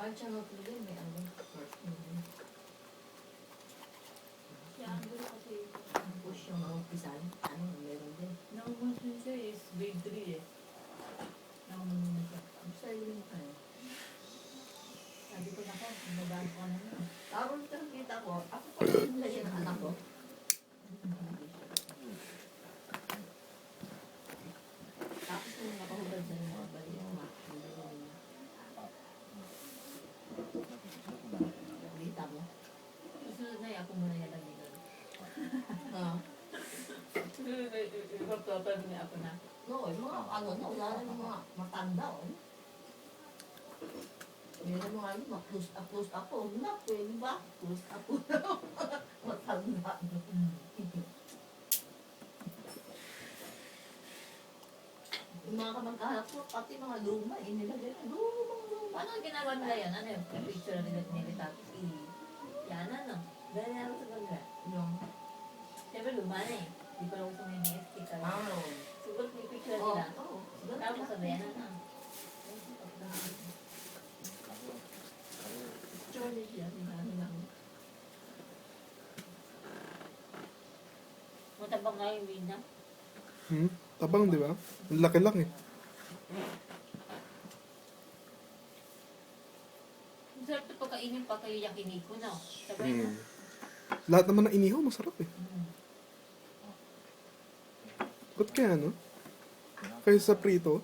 Kahit siya natulog, may ano. Kaya ang gulo kasi. Tapos yung mga umpisan, ano, meron din. Nangungunin siya is grade 3 eh. Nangungunin siya. Sa iyo mo kayo. Sabi ko na ko, mabago ka na yun. Tapos nakikita ko, ako pa rin nila yung anak ko. Tapos nung nakahubad sa mga bali, yung mga kita mo. Susunod na ako muna yan lang dito. Ah. Susunod na ipapapal niya ako na. No, yung mga ano na, wala na yung mga matanda, oh. Meron mga ano, close up po. Na, pwede ba? Close up po na. Matanda. Yung mga kamag-anak ko, pati mga luma, inilagay na, luma. Ano ang ginagawa nila yan? Ano yung picture nila nila tapos yan ano? Dahil na ako sa bangga. Yung, Siyempre luma na eh. Di ko lang gusto may sticker. ano, Siguro may picture oh, nila. oh, Tapos sabi yan na. picture niya, ano lang. Matabang nga yung win na. Tabang, di ba? Ang laki lang eh. Masarap ito pagkainin pa kayo yakiniko na. Sabay na. Lahat naman ng inihaw, masarap eh. Ba't kaya, no? Kaysa sa prito,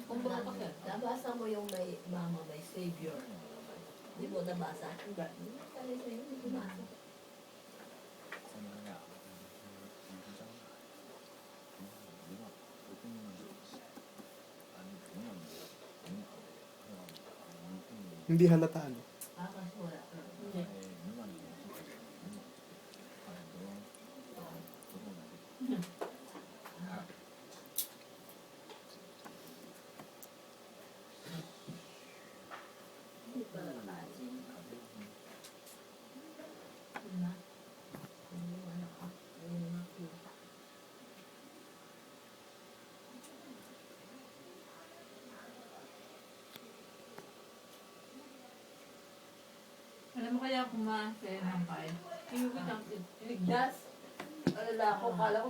Kung bago pa siya. Nabasa mo yung may mama, may savior. Di mo nabasa? Diba? Kali sa'yo, hindi ko nabasa. hindi halata, ano? Kasi wala. Hindi. Hindi pa nabasa. Diba? Hindi mo anak ka. Hindi mo makita. Alam mo kaya kumain ng kain? Yung kitang ligdas. Alala ko, kala ko